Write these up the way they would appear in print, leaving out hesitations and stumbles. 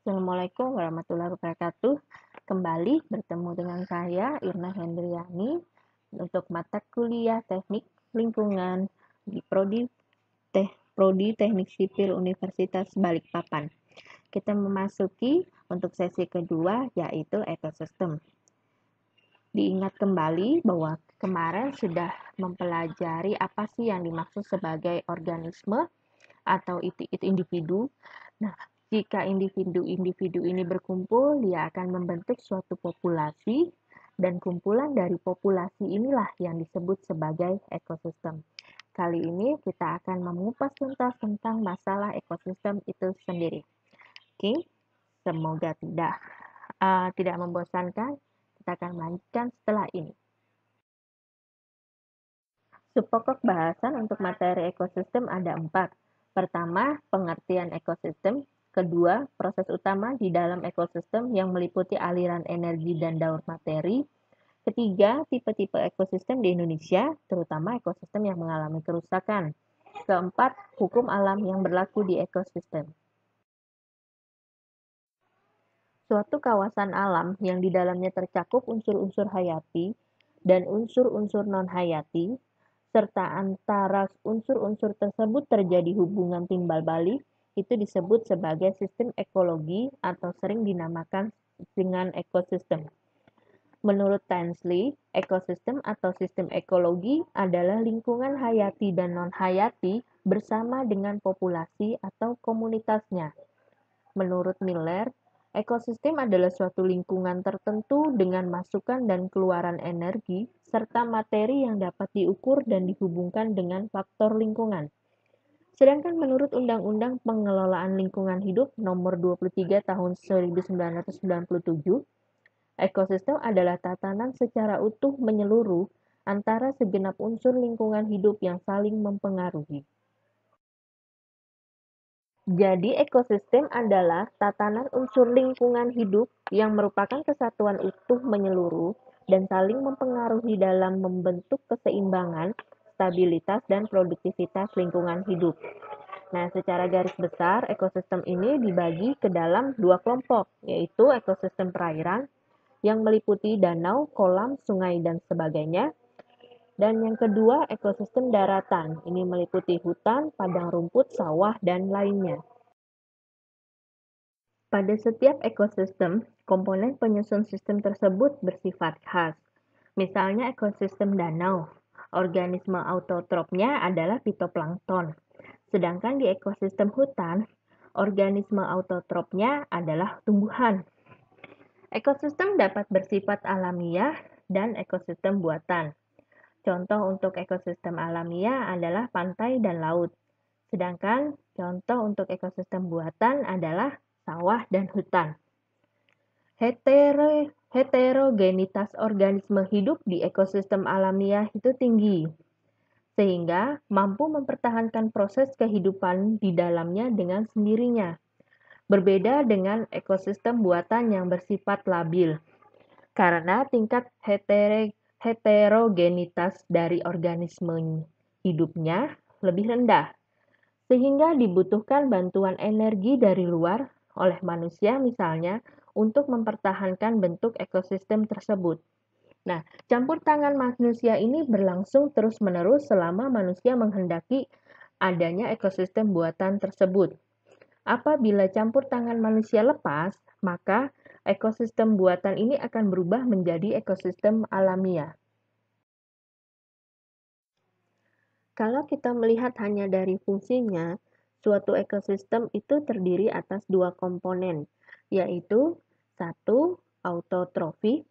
Assalamualaikum warahmatullahi wabarakatuh. Kembali bertemu dengan saya, Irna Hendriani, untuk mata kuliah Teknik Lingkungan di Prodi Teknik Sipil Universitas Balikpapan. Kita memasuki untuk sesi kedua, yaitu ekosistem. Diingat kembali bahwa kemarin sudah mempelajari apa sih yang dimaksud sebagai organisme atau itu individu. Nah, jika individu-individu ini berkumpul, dia akan membentuk suatu populasi, dan kumpulan dari populasi inilah yang disebut sebagai ekosistem. Kali ini kita akan mengupas tuntas tentang masalah ekosistem itu sendiri. Oke, semoga tidak membosankan. Kita akan melanjutkan setelah ini. Subpokok bahasan untuk materi ekosistem ada 4. Pertama, pengertian ekosistem. Kedua, proses utama di dalam ekosistem yang meliputi aliran energi dan daur materi. Ketiga, tipe-tipe ekosistem di Indonesia, terutama ekosistem yang mengalami kerusakan. Keempat, hukum alam yang berlaku di ekosistem. Suatu kawasan alam yang di dalamnya tercakup unsur-unsur hayati dan unsur-unsur non-hayati, serta antara unsur-unsur tersebut terjadi hubungan timbal balik, itu disebut sebagai sistem ekologi atau sering dinamakan dengan ekosistem. Menurut Tansley, ekosistem atau sistem ekologi adalah lingkungan hayati dan non-hayati bersama dengan populasi atau komunitasnya. Menurut Miller, ekosistem adalah suatu lingkungan tertentu dengan masukan dan keluaran energi, serta materi yang dapat diukur dan dihubungkan dengan faktor lingkungan. Sedangkan menurut Undang-Undang Pengelolaan Lingkungan Hidup Nomor 23 Tahun 1997, ekosistem adalah tatanan secara utuh menyeluruh antara segenap unsur lingkungan hidup yang saling mempengaruhi. Jadi, ekosistem adalah tatanan unsur lingkungan hidup yang merupakan kesatuan utuh menyeluruh dan saling mempengaruhi dalam membentuk keseimbangan, stabilitas, dan produktivitas lingkungan hidup. Nah, secara garis besar, ekosistem ini dibagi ke dalam 2 kelompok, yaitu ekosistem perairan yang meliputi danau, kolam, sungai, dan sebagainya. Dan yang kedua, ekosistem daratan. Ini meliputi hutan, padang rumput, sawah, dan lainnya. Pada setiap ekosistem, komponen penyusun sistem tersebut bersifat khas. Misalnya ekosistem danau, organisme autotrofnya adalah fitoplankton. Sedangkan di ekosistem hutan, organisme autotrofnya adalah tumbuhan. Ekosistem dapat bersifat alamiah dan ekosistem buatan. Contoh untuk ekosistem alamiah adalah pantai dan laut. Sedangkan contoh untuk ekosistem buatan adalah sawah dan hutan. Heterogenitas organisme hidup di ekosistem alamiah itu tinggi, sehingga mampu mempertahankan proses kehidupan di dalamnya dengan sendirinya. Berbeda dengan ekosistem buatan yang bersifat labil, karena tingkat heterogenitas dari organisme hidupnya lebih rendah, sehingga dibutuhkan bantuan energi dari luar oleh manusia misalnya untuk mempertahankan bentuk ekosistem tersebut. Nah, campur tangan manusia ini berlangsung terus-menerus selama manusia menghendaki adanya ekosistem buatan tersebut. Apabila campur tangan manusia lepas, maka ekosistem buatan ini akan berubah menjadi ekosistem alamiah. Kalau kita melihat hanya dari fungsinya, suatu ekosistem itu terdiri atas 2 komponen, yaitu 1. Autotrofi,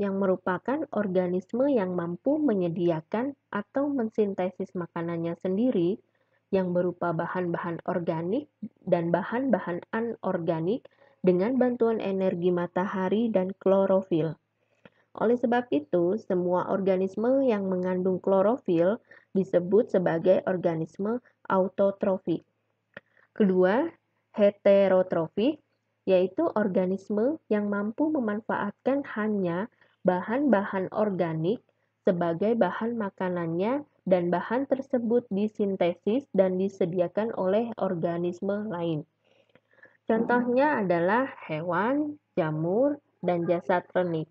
yang merupakan organisme yang mampu menyediakan atau mensintesis makanannya sendiri, yang berupa bahan-bahan organik dan bahan-bahan anorganik dengan bantuan energi matahari dan klorofil. Oleh sebab itu, semua organisme yang mengandung klorofil disebut sebagai organisme autotrofik. Kedua, heterotrofik, yaitu organisme yang mampu memanfaatkan hanya bahan-bahan organik sebagai bahan makanannya dan bahan tersebut disintesis dan disediakan oleh organisme lain. Contohnya adalah hewan, jamur, dan jasad renik.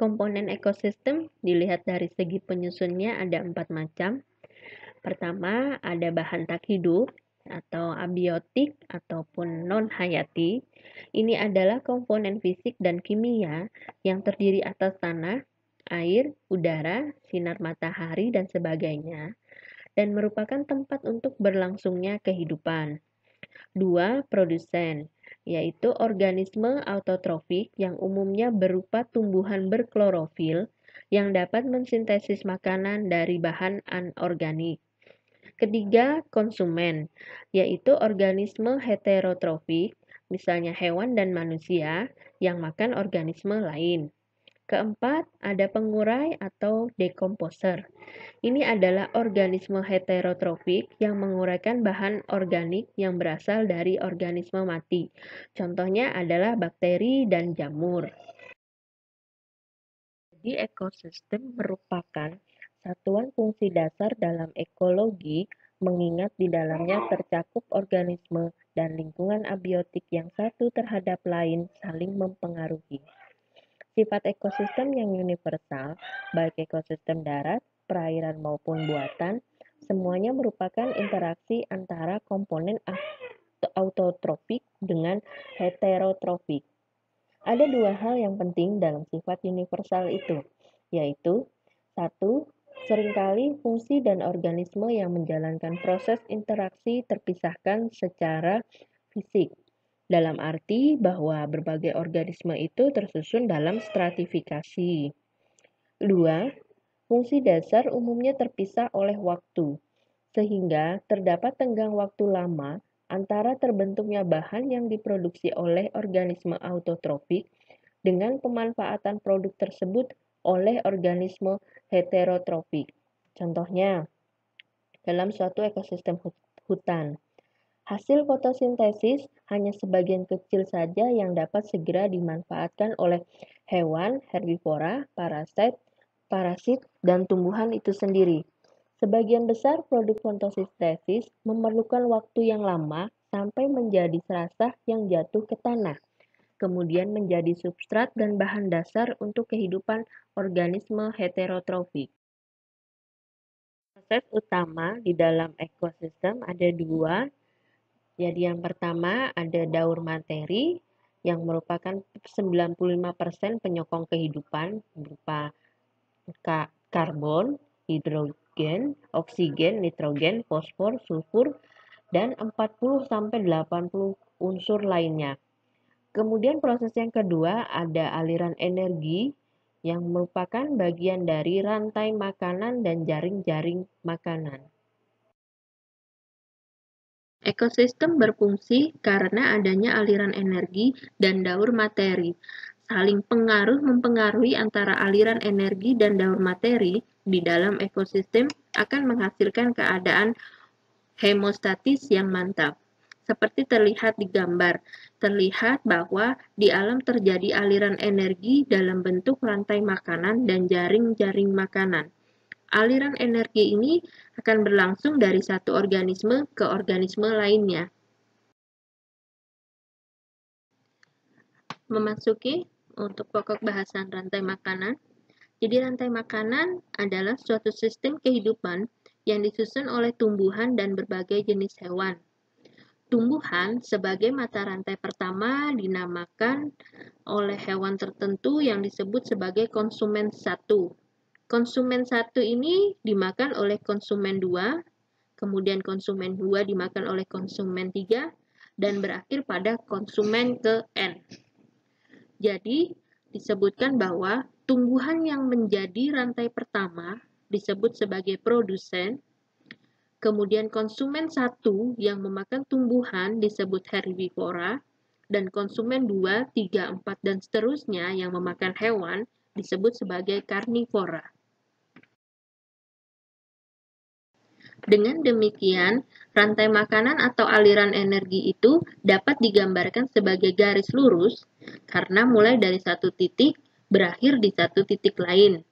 Komponen ekosistem dilihat dari segi penyusunnya ada 4 macam. Pertama, ada bahan tak hidup atau abiotik ataupun non-hayati. Ini adalah komponen fisik dan kimia yang terdiri atas tanah, air, udara, sinar matahari, dan sebagainya, dan merupakan tempat untuk berlangsungnya kehidupan. 2. Produsen, yaitu organisme autotrofik yang umumnya berupa tumbuhan berklorofil yang dapat mensintesis makanan dari bahan anorganik. Ketiga, konsumen, yaitu organisme heterotrofik, misalnya hewan dan manusia, yang makan organisme lain. Keempat, ada pengurai atau dekomposer. Ini adalah organisme heterotrofik yang menguraikan bahan organik yang berasal dari organisme mati. Contohnya adalah bakteri dan jamur. Jadi ekosistem merupakan satuan fungsi dasar dalam ekologi, mengingat di dalamnya tercakup organisme dan lingkungan abiotik yang satu terhadap lain saling mempengaruhi. Sifat ekosistem yang universal, baik ekosistem darat, perairan maupun buatan, semuanya merupakan interaksi antara komponen autotrofik dengan heterotrofik. Ada 2 hal yang penting dalam sifat universal itu, yaitu 1. Seringkali fungsi dan organisme yang menjalankan proses interaksi terpisahkan secara fisik, dalam arti bahwa berbagai organisme itu tersusun dalam stratifikasi. 2. Fungsi dasar umumnya terpisah oleh waktu, sehingga terdapat tenggang waktu lama antara terbentuknya bahan yang diproduksi oleh organisme autotrofik dengan pemanfaatan produk tersebut oleh organisme heterotrofik. Contohnya, dalam suatu ekosistem hutan, hasil fotosintesis hanya sebagian kecil saja yang dapat segera dimanfaatkan oleh hewan, herbivora, parasit, dan tumbuhan itu sendiri. Sebagian besar produk fotosintesis memerlukan waktu yang lama sampai menjadi selasah yang jatuh ke tanah, kemudian menjadi substrat dan bahan dasar untuk kehidupan organisme heterotrofik. Proses utama di dalam ekosistem ada 2. Jadi yang pertama ada daur materi yang merupakan 95% penyokong kehidupan berupa karbon, hidrogen, oksigen, nitrogen, fosfor, sulfur, dan 40-80 unsur lainnya. Kemudian proses yang kedua ada aliran energi yang merupakan bagian dari rantai makanan dan jaring-jaring makanan. Ekosistem berfungsi karena adanya aliran energi dan daur materi. Saling mempengaruhi antara aliran energi dan daur materi di dalam ekosistem akan menghasilkan keadaan hemostatis yang mantap. Seperti terlihat di gambar, terlihat bahwa di alam terjadi aliran energi dalam bentuk rantai makanan dan jaring-jaring makanan. Aliran energi ini akan berlangsung dari satu organisme ke organisme lainnya. Memasuki untuk pokok bahasan rantai makanan. Jadi rantai makanan adalah suatu sistem kehidupan yang disusun oleh tumbuhan dan berbagai jenis hewan. Tumbuhan sebagai mata rantai pertama dinamakan oleh hewan tertentu yang disebut sebagai konsumen satu. Konsumen 1 ini dimakan oleh konsumen 2, kemudian konsumen 2 dimakan oleh konsumen 3, dan berakhir pada konsumen ke-N. Jadi, disebutkan bahwa tumbuhan yang menjadi rantai pertama disebut sebagai produsen, kemudian konsumen 1 yang memakan tumbuhan disebut herbivora, dan konsumen 2, 3, 4, dan seterusnya yang memakan hewan disebut sebagai karnivora. Dengan demikian, rantai makanan atau aliran energi itu dapat digambarkan sebagai garis lurus karena mulai dari satu titik berakhir di satu titik lain.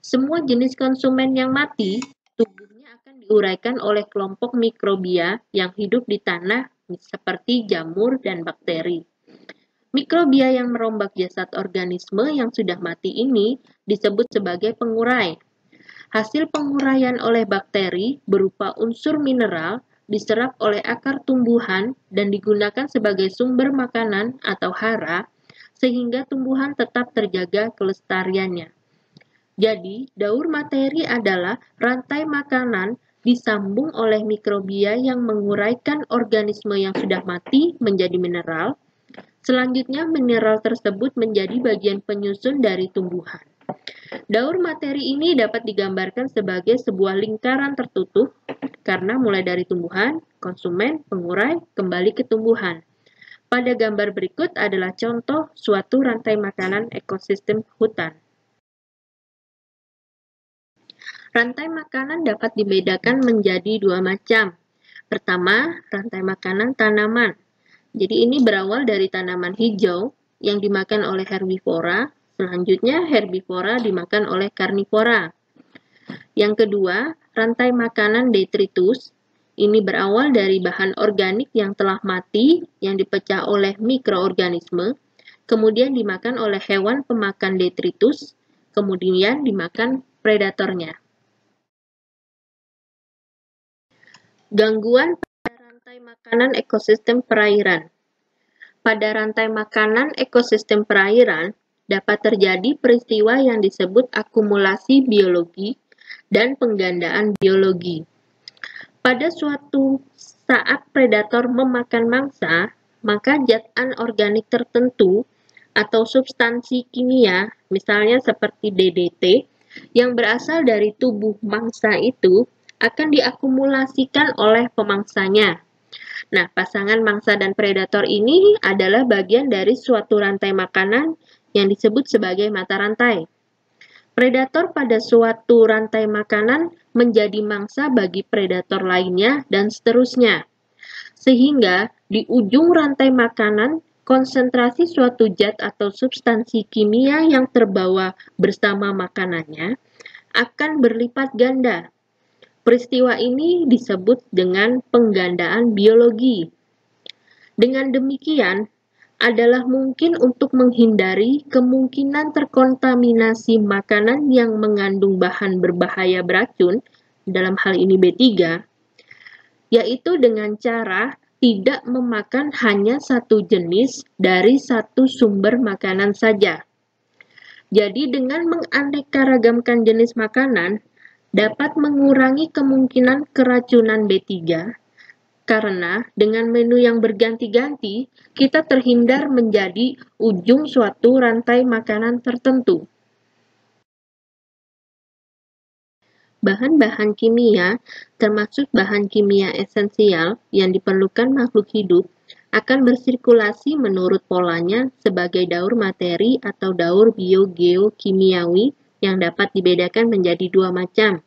Semua jenis konsumen yang mati, tubuhnya akan diuraikan oleh kelompok mikrobia yang hidup di tanah seperti jamur dan bakteri. Mikrobia yang merombak jasad organisme yang sudah mati ini disebut sebagai pengurai. Hasil penguraian oleh bakteri berupa unsur mineral diserap oleh akar tumbuhan dan digunakan sebagai sumber makanan atau hara, sehingga tumbuhan tetap terjaga kelestariannya. Jadi, daur materi adalah rantai makanan disambung oleh mikrobia yang menguraikan organisme yang sudah mati menjadi mineral. Selanjutnya, mineral tersebut menjadi bagian penyusun dari tumbuhan. Daur materi ini dapat digambarkan sebagai sebuah lingkaran tertutup karena mulai dari tumbuhan, konsumen, pengurai, kembali ke tumbuhan. Pada gambar berikut adalah contoh suatu rantai makanan ekosistem hutan. Rantai makanan dapat dibedakan menjadi dua macam. Pertama, rantai makanan tanaman. Jadi ini berawal dari tanaman hijau yang dimakan oleh herbivora, selanjutnya herbivora dimakan oleh karnivora. Yang kedua, rantai makanan detritus. Ini berawal dari bahan organik yang telah mati yang dipecah oleh mikroorganisme, kemudian dimakan oleh hewan pemakan detritus, kemudian dimakan predatornya. Gangguan pada rantai makanan ekosistem perairan. Pada rantai makanan ekosistem perairan, dapat terjadi peristiwa yang disebut akumulasi biologi dan penggandaan biologi. Pada suatu saat predator memakan mangsa, maka zat anorganik tertentu atau substansi kimia, misalnya seperti DDT, yang berasal dari tubuh mangsa itu akan diakumulasikan oleh pemangsanya. Nah, pasangan mangsa dan predator ini adalah bagian dari suatu rantai makanan yang disebut sebagai mata rantai. Predator pada suatu rantai makanan menjadi mangsa bagi predator lainnya dan seterusnya. Sehingga di ujung rantai makanan, konsentrasi suatu zat atau substansi kimia yang terbawa bersama makanannya akan berlipat ganda. Peristiwa ini disebut dengan penggandaan biologi. Dengan demikian, adalah mungkin untuk menghindari kemungkinan terkontaminasi makanan yang mengandung bahan berbahaya beracun, dalam hal ini B3, yaitu dengan cara tidak memakan hanya satu jenis dari satu sumber makanan saja. Jadi dengan menganeka-ragamkan jenis makanan, dapat mengurangi kemungkinan keracunan B3, karena dengan menu yang berganti-ganti, kita terhindar menjadi ujung suatu rantai makanan tertentu. Bahan-bahan kimia, termasuk bahan kimia esensial yang diperlukan makhluk hidup, akan bersirkulasi menurut polanya sebagai daur materi atau daur biogeokimiawi yang dapat dibedakan menjadi dua macam.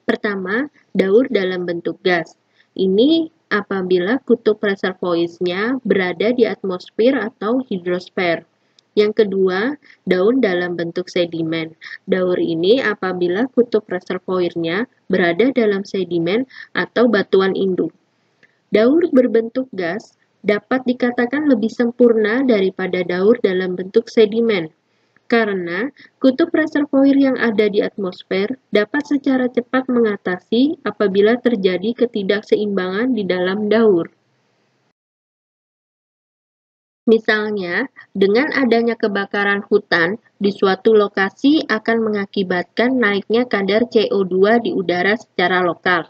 Pertama, daur dalam bentuk gas. Ini apabila kutub reservoirsnya berada di atmosfer atau hidrosfer. Yang kedua, daur dalam bentuk sedimen. Daur ini apabila kutub reservoirnya berada dalam sedimen atau batuan induk. Daur berbentuk gas dapat dikatakan lebih sempurna daripada daur dalam bentuk sedimen, karena kutub reservoir yang ada di atmosfer dapat secara cepat mengatasi apabila terjadi ketidakseimbangan di dalam daur. Misalnya, dengan adanya kebakaran hutan di suatu lokasi akan mengakibatkan naiknya kadar CO2 di udara secara lokal.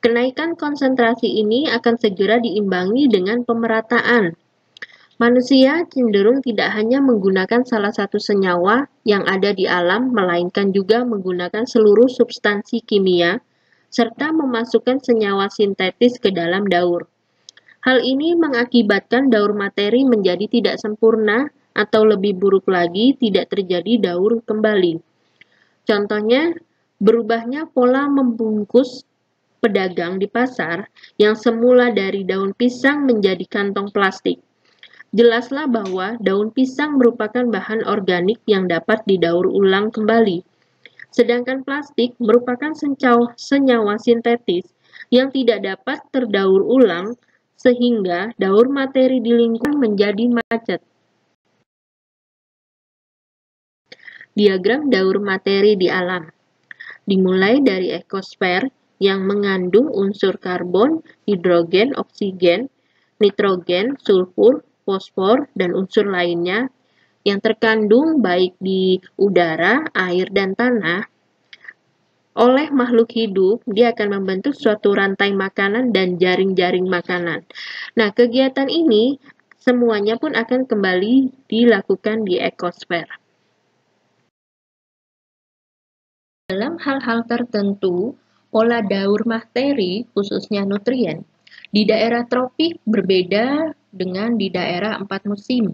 Kenaikan konsentrasi ini akan segera diimbangi dengan pemerataan. Manusia cenderung tidak hanya menggunakan salah satu senyawa yang ada di alam, melainkan juga menggunakan seluruh substansi kimia, serta memasukkan senyawa sintetis ke dalam daur. Hal ini mengakibatkan daur materi menjadi tidak sempurna, atau lebih buruk lagi, tidak terjadi daur kembali. Contohnya, berubahnya pola membungkus pedagang di pasar yang semula dari daun pisang menjadi kantong plastik. Jelaslah bahwa daun pisang merupakan bahan organik yang dapat didaur ulang kembali. Sedangkan plastik merupakan senyawa sintetis yang tidak dapat terdaur ulang sehingga daur materi di lingkungan menjadi macet. Diagram daur materi di alam dimulai dari ekosfer yang mengandung unsur karbon, hidrogen, oksigen, nitrogen, sulfur, fosfor, dan unsur lainnya yang terkandung baik di udara, air, dan tanah. Oleh makhluk hidup, dia akan membentuk suatu rantai makanan dan jaring-jaring makanan. Nah, kegiatan ini semuanya pun akan kembali dilakukan di ekosfer. Dalam hal-hal tertentu, pola daur materi, khususnya nutrien, di daerah tropik berbeda dengan di daerah 4 musim.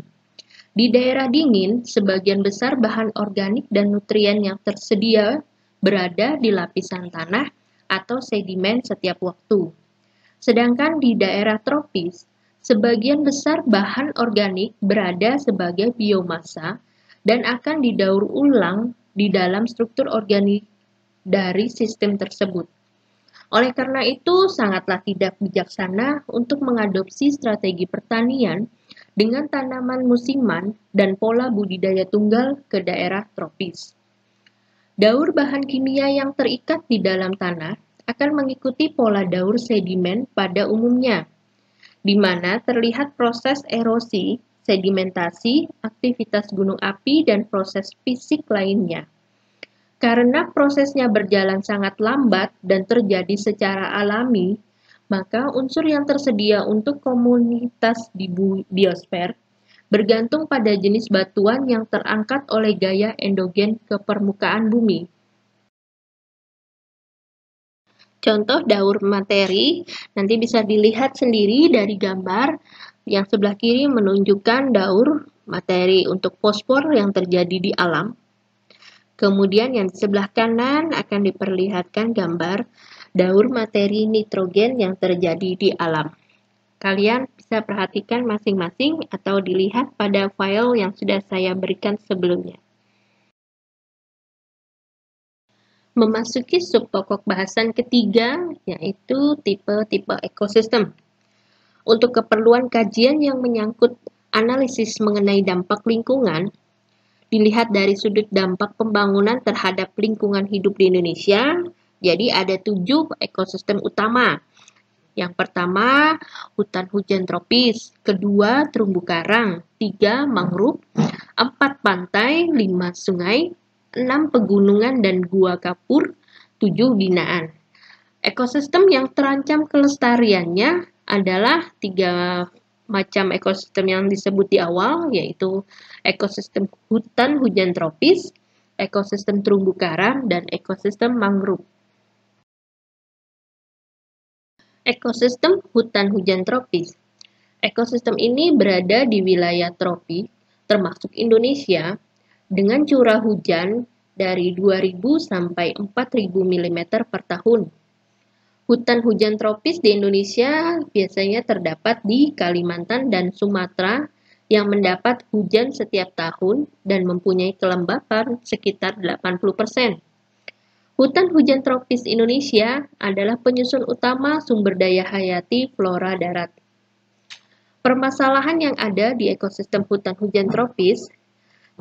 Di daerah dingin, sebagian besar bahan organik dan nutrien yang tersedia berada di lapisan tanah atau sedimen setiap waktu. Sedangkan di daerah tropis, sebagian besar bahan organik berada sebagai biomasa dan akan didaur ulang di dalam struktur organik dari sistem tersebut. Oleh karena itu, sangatlah tidak bijaksana untuk mengadopsi strategi pertanian dengan tanaman musiman dan pola budidaya tunggal ke daerah tropis. Daur bahan kimia yang terikat di dalam tanah akan mengikuti pola daur sedimen pada umumnya, di mana terlihat proses erosi, sedimentasi, aktivitas gunung api, dan proses fisik lainnya. Karena prosesnya berjalan sangat lambat dan terjadi secara alami, maka unsur yang tersedia untuk komunitas di biosfer bergantung pada jenis batuan yang terangkat oleh gaya endogen ke permukaan bumi. Contoh daur materi nanti bisa dilihat sendiri dari gambar yang sebelah kiri menunjukkan daur materi untuk fosfor yang terjadi di alam. Kemudian yang di sebelah kanan akan diperlihatkan gambar daur materi nitrogen yang terjadi di alam. Kalian bisa perhatikan masing-masing atau dilihat pada file yang sudah saya berikan sebelumnya. Memasuki subpokok bahasan ketiga, yaitu tipe-tipe ekosistem. Untuk keperluan kajian yang menyangkut analisis mengenai dampak lingkungan, dilihat dari sudut dampak pembangunan terhadap lingkungan hidup di Indonesia, jadi ada 7 ekosistem utama. Yang pertama, hutan hujan tropis, kedua, terumbu karang, 3, mangrove, 4, pantai, 5, sungai, 6, pegunungan dan gua kapur, 7, binaan. Ekosistem yang terancam kelestariannya adalah 3 macam ekosistem yang disebut di awal, yaitu ekosistem hutan hujan tropis, ekosistem terumbu karang, dan ekosistem mangrove. Ekosistem hutan hujan tropis. Ekosistem ini berada di wilayah tropis, termasuk Indonesia, dengan curah hujan dari 2.000 sampai 4.000 mm per tahun. Hutan hujan tropis di Indonesia biasanya terdapat di Kalimantan dan Sumatera yang mendapat hujan setiap tahun dan mempunyai kelembapan sekitar 80%. Hutan hujan tropis Indonesia adalah penyusun utama sumber daya hayati flora darat. Permasalahan yang ada di ekosistem hutan hujan tropis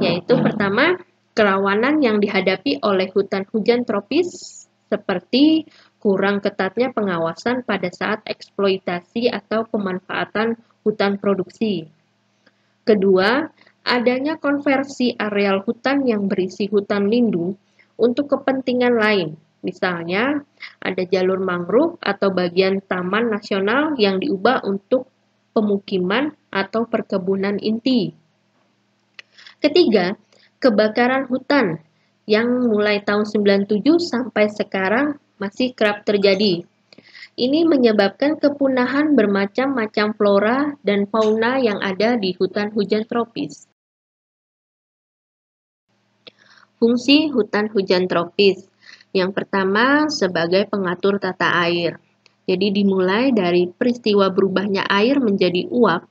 yaitu pertama, kerawanan yang dihadapi oleh hutan hujan tropis seperti kurang ketatnya pengawasan pada saat eksploitasi atau pemanfaatan hutan produksi. Kedua, adanya konversi areal hutan yang berisi hutan lindung untuk kepentingan lain. Misalnya, ada jalur mangrove atau bagian taman nasional yang diubah untuk pemukiman atau perkebunan inti. Ketiga, kebakaran hutan yang mulai tahun 97 sampai sekarang masih kerap terjadi. Ini menyebabkan kepunahan bermacam-macam flora dan fauna yang ada di hutan hujan tropis. Fungsi hutan hujan tropis. Yang pertama, sebagai pengatur tata air. Jadi dimulai dari peristiwa berubahnya air menjadi uap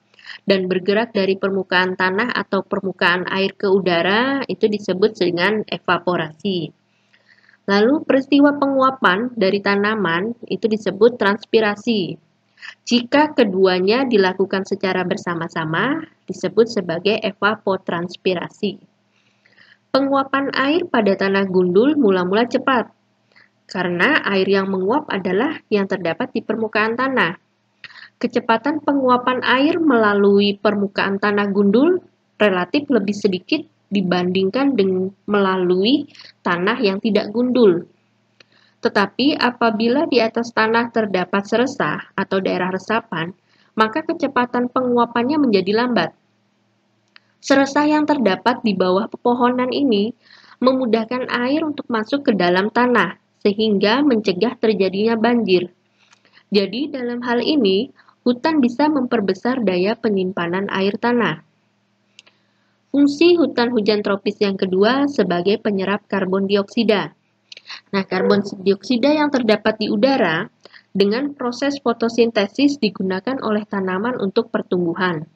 dan bergerak dari permukaan tanah atau permukaan air ke udara, itu disebut dengan evaporasi. Lalu peristiwa penguapan dari tanaman itu disebut transpirasi. Jika keduanya dilakukan secara bersama-sama, disebut sebagai evapotranspirasi. Penguapan air pada tanah gundul mula-mula cepat, karena air yang menguap adalah yang terdapat di permukaan tanah. Kecepatan penguapan air melalui permukaan tanah gundul relatif lebih sedikit dibandingkan dengan melalui tanah yang tidak gundul. Tetapi apabila di atas tanah terdapat seresah atau daerah resapan, maka kecepatan penguapannya menjadi lambat. Seresah yang terdapat di bawah pepohonan ini memudahkan air untuk masuk ke dalam tanah, sehingga mencegah terjadinya banjir. Jadi dalam hal ini, hutan bisa memperbesar daya penyimpanan air tanah. Fungsi hutan hujan tropis yang kedua sebagai penyerap karbon dioksida. Nah, karbon dioksida yang terdapat di udara dengan proses fotosintesis digunakan oleh tanaman untuk pertumbuhan.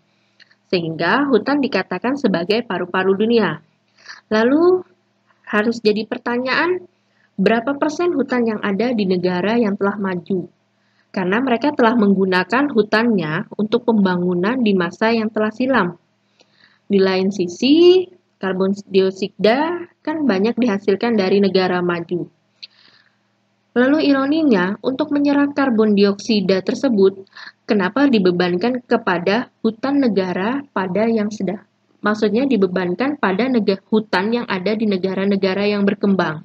Sehingga hutan dikatakan sebagai paru-paru dunia. Lalu harus jadi pertanyaan, berapa persen hutan yang ada di negara yang telah maju? Karena mereka telah menggunakan hutannya untuk pembangunan di masa yang telah silam. Di lain sisi, karbon dioksida kan banyak dihasilkan dari negara maju. Lalu ironinya, untuk menyerap karbon dioksida tersebut, kenapa dibebankan kepada hutan negara pada yang sedang? Maksudnya dibebankan pada hutan yang ada di negara-negara yang berkembang.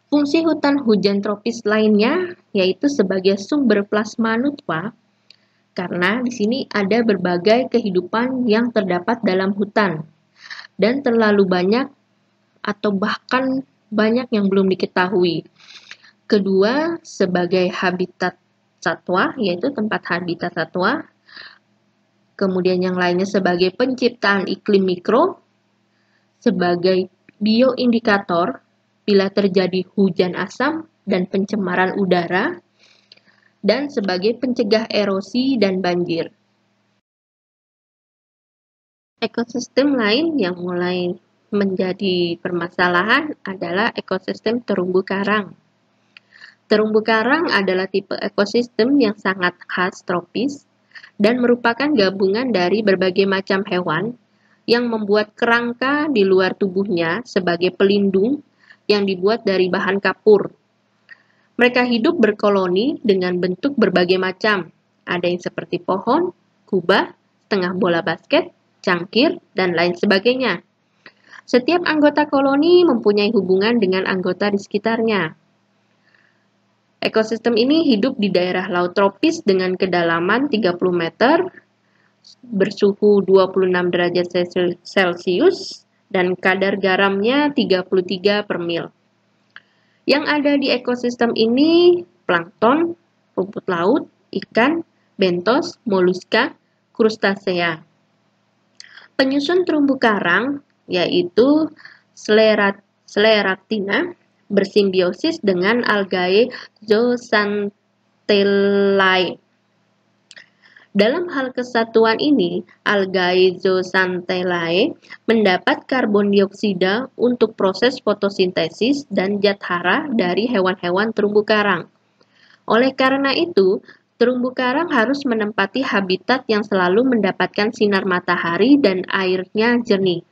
Fungsi hutan hujan tropis lainnya yaitu sebagai sumber plasma nutfah, karena di sini ada berbagai kehidupan yang terdapat dalam hutan dan terlalu banyak atau bahkan banyak yang belum diketahui. Kedua, sebagai habitat satwa, yaitu tempat habitat satwa. Kemudian yang lainnya sebagai penciptaan iklim mikro, sebagai bioindikator bila terjadi hujan asam dan pencemaran udara, dan sebagai pencegah erosi dan banjir. Ekosistem lain yang mulai menjadi permasalahan adalah ekosistem terumbu karang. Terumbu karang adalah tipe ekosistem yang sangat khas tropis dan merupakan gabungan dari berbagai macam hewan yang membuat kerangka di luar tubuhnya sebagai pelindung yang dibuat dari bahan kapur. Mereka hidup berkoloni dengan bentuk berbagai macam. Ada yang seperti pohon, kubah, setengah bola basket, cangkir, dan lain sebagainya. Setiap anggota koloni mempunyai hubungan dengan anggota di sekitarnya. Ekosistem ini hidup di daerah laut tropis dengan kedalaman 30 meter, bersuhu 26 derajat Celcius, dan kadar garamnya 33 per mil. Yang ada di ekosistem ini plankton, rumput laut, ikan, bentos, moluska, krustasea. Penyusun terumbu karang yaitu Scleraktina bersimbiosis dengan algae Zooxanthellae. Dalam hal kesatuan ini, algae Zooxanthellae mendapat karbon dioksida untuk proses fotosintesis dan zat hara dari hewan-hewan terumbu karang. Oleh karena itu, terumbu karang harus menempati habitat yang selalu mendapatkan sinar matahari dan airnya jernih.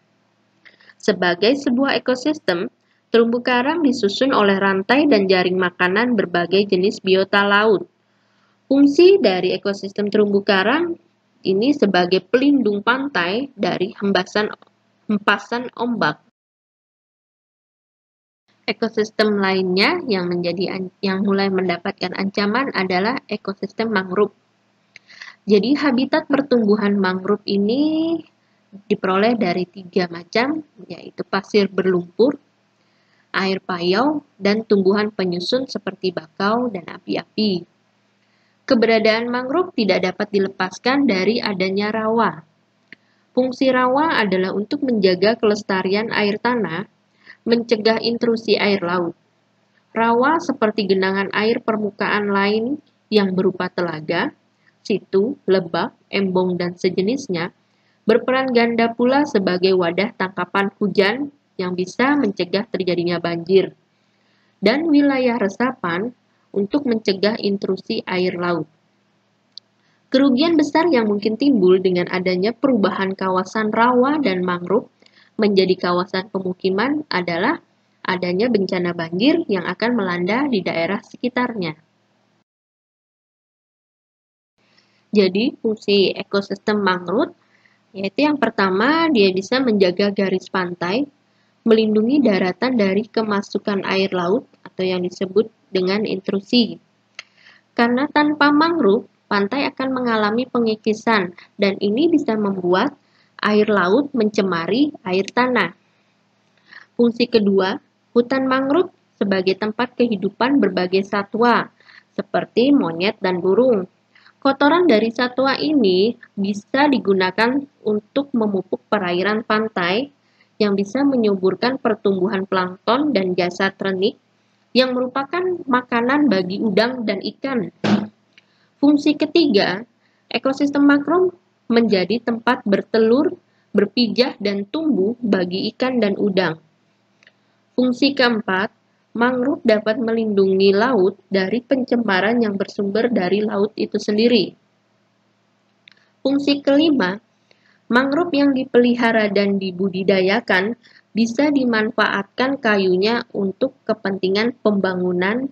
Sebagai sebuah ekosistem, terumbu karang disusun oleh rantai dan jaring makanan berbagai jenis biota laut. Fungsi dari ekosistem terumbu karang ini sebagai pelindung pantai dari hempasan ombak. Ekosistem lainnya yang mulai mendapatkan ancaman adalah ekosistem mangrove. Jadi habitat pertumbuhan mangrove ini diperoleh dari 3 macam, yaitu pasir berlumpur, air payau, dan tumbuhan penyusun seperti bakau dan api-api. Keberadaan mangrove tidak dapat dilepaskan dari adanya rawa. Fungsi rawa adalah untuk menjaga kelestarian air tanah, mencegah intrusi air laut. Rawa seperti genangan air permukaan lain yang berupa telaga, situ, lebak, embong, dan sejenisnya, berperan ganda pula sebagai wadah tangkapan hujan yang bisa mencegah terjadinya banjir, dan wilayah resapan untuk mencegah intrusi air laut. Kerugian besar yang mungkin timbul dengan adanya perubahan kawasan rawa dan mangrove menjadi kawasan pemukiman adalah adanya bencana banjir yang akan melanda di daerah sekitarnya. Jadi, fungsi ekosistem mangrove yaitu yang pertama, dia bisa menjaga garis pantai, melindungi daratan dari kemasukan air laut atau yang disebut dengan intrusi. Karena tanpa mangrove, pantai akan mengalami pengikisan dan ini bisa membuat air laut mencemari air tanah. Fungsi kedua, hutan mangrove sebagai tempat kehidupan berbagai satwa seperti monyet dan burung. Kotoran dari satwa ini bisa digunakan untuk memupuk perairan pantai yang bisa menyuburkan pertumbuhan plankton dan jasad renik yang merupakan makanan bagi udang dan ikan. Fungsi ketiga, ekosistem mangrove menjadi tempat bertelur, berpijah, dan tumbuh bagi ikan dan udang. Fungsi keempat, mangrove dapat melindungi laut dari pencemaran yang bersumber dari laut itu sendiri. Fungsi kelima, mangrove yang dipelihara dan dibudidayakan bisa dimanfaatkan kayunya untuk kepentingan pembangunan.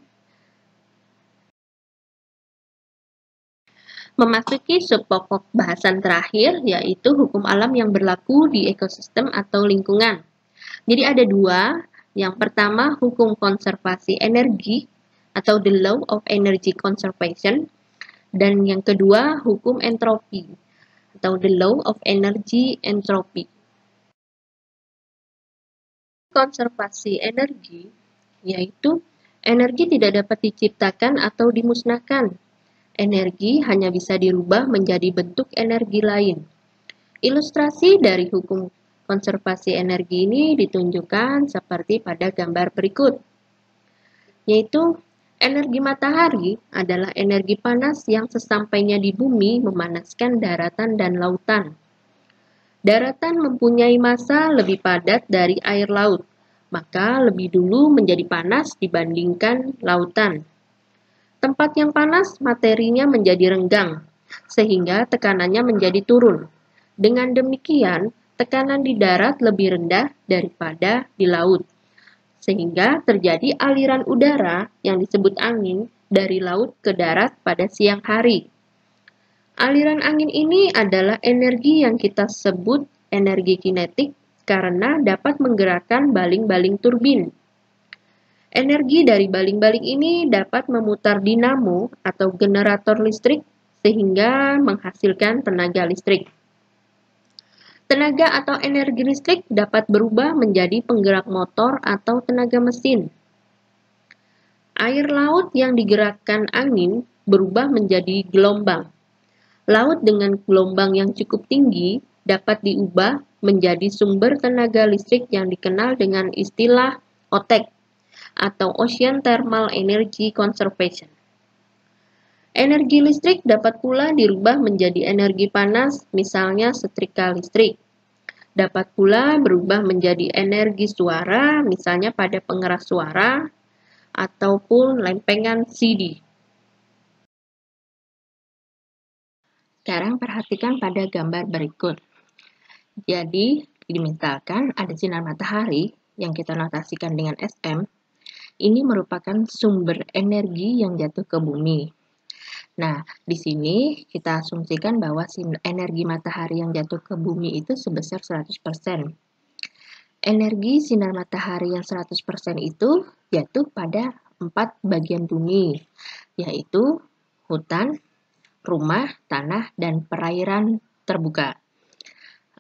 Memasuki subpokok bahasan terakhir, yaitu hukum alam yang berlaku di ekosistem atau lingkungan. Jadi ada dua. Yang pertama, hukum konservasi energi atau the law of energy conservation. Dan yang kedua, hukum entropi atau the law of energy entropy. Konservasi energi yaitu energi tidak dapat diciptakan atau dimusnahkan. Energi hanya bisa dirubah menjadi bentuk energi lain. Ilustrasi dari hukum konservasi energi ini ditunjukkan seperti pada gambar berikut, yaitu energi matahari adalah energi panas yang sesampainya di bumi memanaskan daratan dan lautan. Daratan mempunyai massa lebih padat dari air laut, maka lebih dulu menjadi panas dibandingkan lautan. Tempat yang panas, materinya menjadi renggang, sehingga tekanannya menjadi turun. Dengan demikian, tekanan di darat lebih rendah daripada di laut, sehingga terjadi aliran udara yang disebut angin dari laut ke darat pada siang hari. Aliran angin ini adalah energi yang kita sebut energi kinetik karena dapat menggerakkan baling-baling turbin. Energi dari baling-baling ini dapat memutar dinamo atau generator listrik sehingga menghasilkan tenaga listrik. Tenaga atau energi listrik dapat berubah menjadi penggerak motor atau tenaga mesin. Air laut yang digerakkan angin berubah menjadi gelombang. Laut dengan gelombang yang cukup tinggi dapat diubah menjadi sumber tenaga listrik yang dikenal dengan istilah OTEC atau Ocean Thermal Energy Conservation. Energi listrik dapat pula dirubah menjadi energi panas, misalnya setrika listrik. Dapat pula berubah menjadi energi suara, misalnya pada pengeras suara, ataupun lempengan CD. Sekarang perhatikan pada gambar berikut. Jadi, misalkan ada sinar matahari yang kita notasikan dengan SM. Ini merupakan sumber energi yang jatuh ke bumi. Nah, di sini kita asumsikan bahwa energi matahari yang jatuh ke bumi itu sebesar 100%. Energi sinar matahari yang 100% itu jatuh pada 4 bagian bumi, yaitu hutan, rumah, tanah, dan perairan terbuka.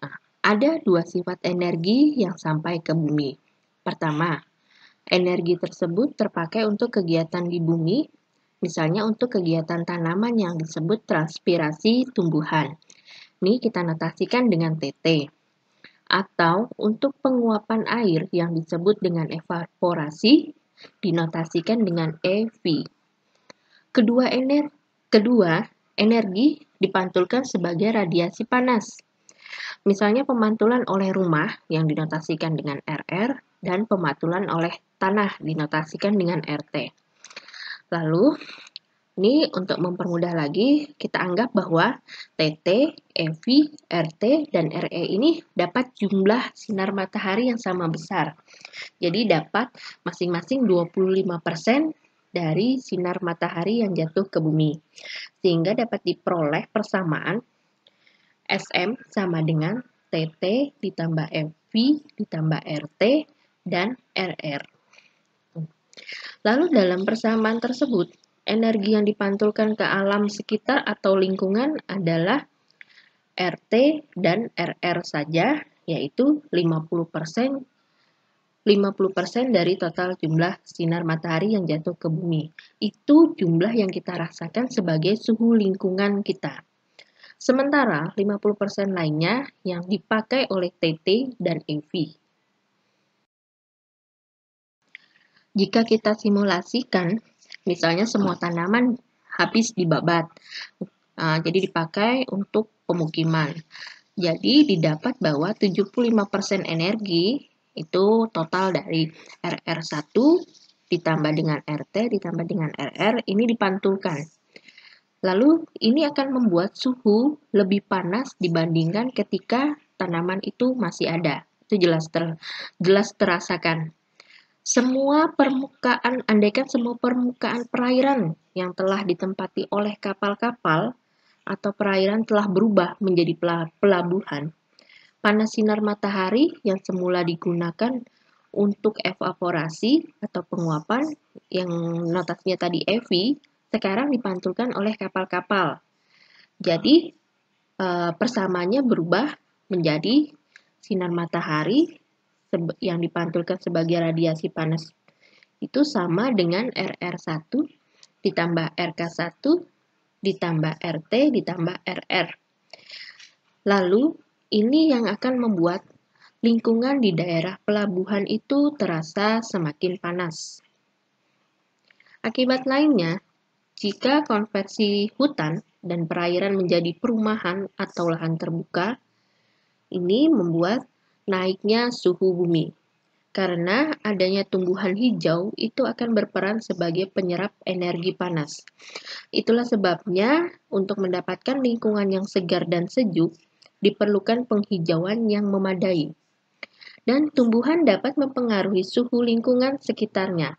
Nah, ada 2 sifat energi yang sampai ke bumi. Pertama, energi tersebut terpakai untuk kegiatan di bumi, misalnya untuk kegiatan tanaman yang disebut transpirasi tumbuhan. Ini kita notasikan dengan TT. Atau untuk penguapan air yang disebut dengan evaporasi, dinotasikan dengan EV. Kedua, energi dipantulkan sebagai radiasi panas. Misalnya pemantulan oleh rumah yang dinotasikan dengan RR dan pemantulan oleh tanah dinotasikan dengan RT. Lalu, ini untuk mempermudah lagi, kita anggap bahwa TT, EV, RT, dan RE ini dapat jumlah sinar matahari yang sama besar. Jadi dapat masing-masing 25% dari sinar matahari yang jatuh ke bumi. Sehingga dapat diperoleh persamaan SM sama dengan TT ditambah FV ditambah RT dan RR. Lalu dalam persamaan tersebut, energi yang dipantulkan ke alam sekitar atau lingkungan adalah RT dan RR saja, yaitu 50% dari total jumlah sinar matahari yang jatuh ke bumi. Itu jumlah yang kita rasakan sebagai suhu lingkungan kita. Sementara 50% lainnya yang dipakai oleh TT dan EV. Jika kita simulasikan, misalnya semua tanaman habis dibabat, jadi dipakai untuk pemukiman. Jadi didapat bahwa 75% energi itu total dari RR1 ditambah dengan RT ditambah dengan RR ini dipantulkan. Lalu ini akan membuat suhu lebih panas dibandingkan ketika tanaman itu masih ada. Itu jelas terasakan. Andaikan semua permukaan perairan yang telah ditempati oleh kapal-kapal atau perairan telah berubah menjadi pelabuhan, panas sinar matahari yang semula digunakan untuk evaporasi atau penguapan yang notasinya tadi EV, sekarang dipantulkan oleh kapal-kapal. Jadi persamaannya berubah menjadi sinar matahari yang dipantulkan sebagai radiasi panas itu sama dengan RR1 ditambah RK1 ditambah RT ditambah RR. Lalu ini yang akan membuat lingkungan di daerah pelabuhan itu terasa semakin panas. Akibat lainnya, jika konversi hutan dan perairan menjadi perumahan atau lahan terbuka, ini membuat naiknya suhu bumi. Karena adanya tumbuhan hijau itu akan berperan sebagai penyerap energi panas. Itulah sebabnya untuk mendapatkan lingkungan yang segar dan sejuk, diperlukan penghijauan yang memadai. Dan tumbuhan dapat mempengaruhi suhu lingkungan sekitarnya.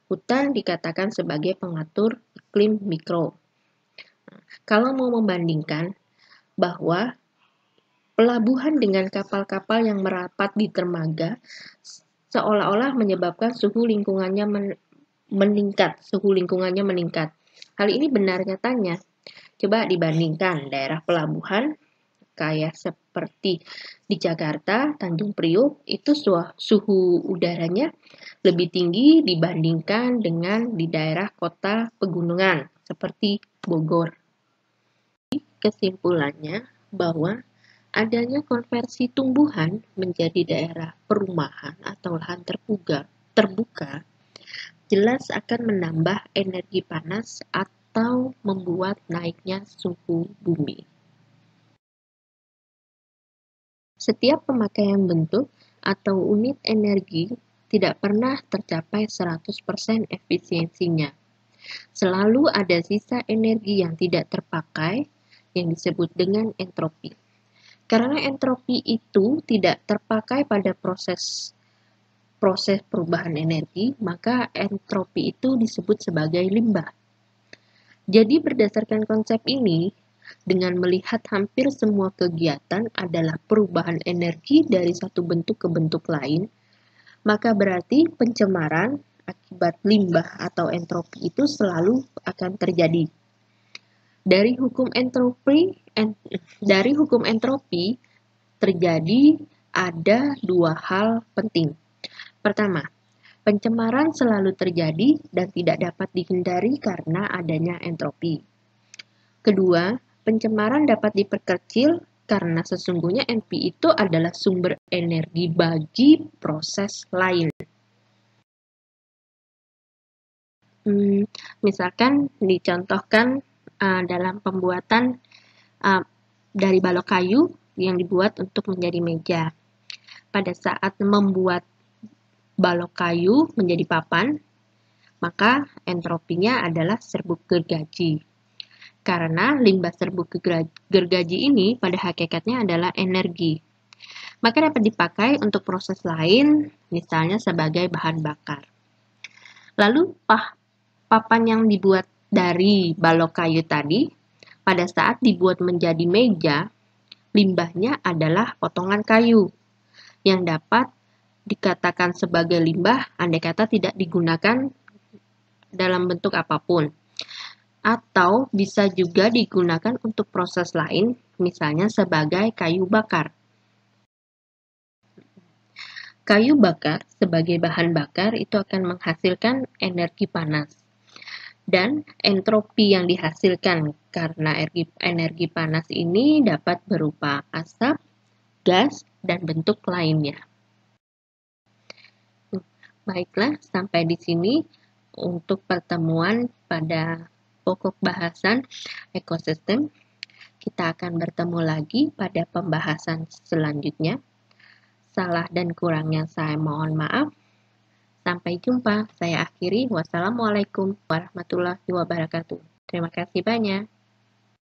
Hutan dikatakan sebagai pengatur iklim mikro. Kalau mau membandingkan bahwa pelabuhan dengan kapal-kapal yang merapat di dermaga seolah-olah menyebabkan suhu lingkungannya meningkat. Hal ini benar nyatanya. Coba dibandingkan daerah pelabuhan kayak seperti di Jakarta, Tanjung Priok, itu suhu udaranya lebih tinggi dibandingkan dengan di daerah kota pegunungan seperti Bogor. Kesimpulannya bahwa adanya konversi tumbuhan menjadi daerah perumahan atau lahan terbuka jelas akan menambah energi panas atau membuat naiknya suhu bumi. Setiap pemakaian bentuk atau unit energi tidak pernah tercapai 100% efisiensinya. Selalu ada sisa energi yang tidak terpakai yang disebut dengan entropi. Karena entropi itu tidak terpakai pada proses perubahan energi, maka entropi itu disebut sebagai limbah. Jadi berdasarkan konsep ini, dengan melihat hampir semua kegiatan adalah perubahan energi dari satu bentuk ke bentuk lain, maka berarti pencemaran akibat limbah atau entropi itu selalu akan terjadi. Dari hukum entropi terjadi ada dua hal penting. Pertama, pencemaran selalu terjadi dan tidak dapat dihindari karena adanya entropi. Kedua, pencemaran dapat diperkecil karena sesungguhnya entropi itu adalah sumber energi bagi proses lain. Misalkan dicontohkan dalam pembuatan dari balok kayu yang dibuat untuk menjadi meja. Pada saat membuat balok kayu menjadi papan, maka entropinya adalah serbuk gergaji. Karena limbah serbuk gergaji ini pada hakikatnya adalah energi, maka dapat dipakai untuk proses lain, misalnya sebagai bahan bakar. Lalu, papan yang dibuat dari balok kayu tadi, pada saat dibuat menjadi meja, limbahnya adalah potongan kayu yang dapat dikatakan sebagai limbah andai kata tidak digunakan dalam bentuk apapun. Atau bisa juga digunakan untuk proses lain, misalnya sebagai kayu bakar. Kayu bakar sebagai bahan bakar itu akan menghasilkan energi panas. Dan entropi yang dihasilkan karena energi panas ini dapat berupa asap, gas, dan bentuk lainnya. Baiklah, sampai di sini untuk pertemuan pada pokok bahasan ekosistem. Kita akan bertemu lagi pada pembahasan selanjutnya. Salah dan kurangnya saya mohon maaf. Sampai jumpa. Saya akhiri. Wassalamualaikum warahmatullahi wabarakatuh. Terima kasih banyak.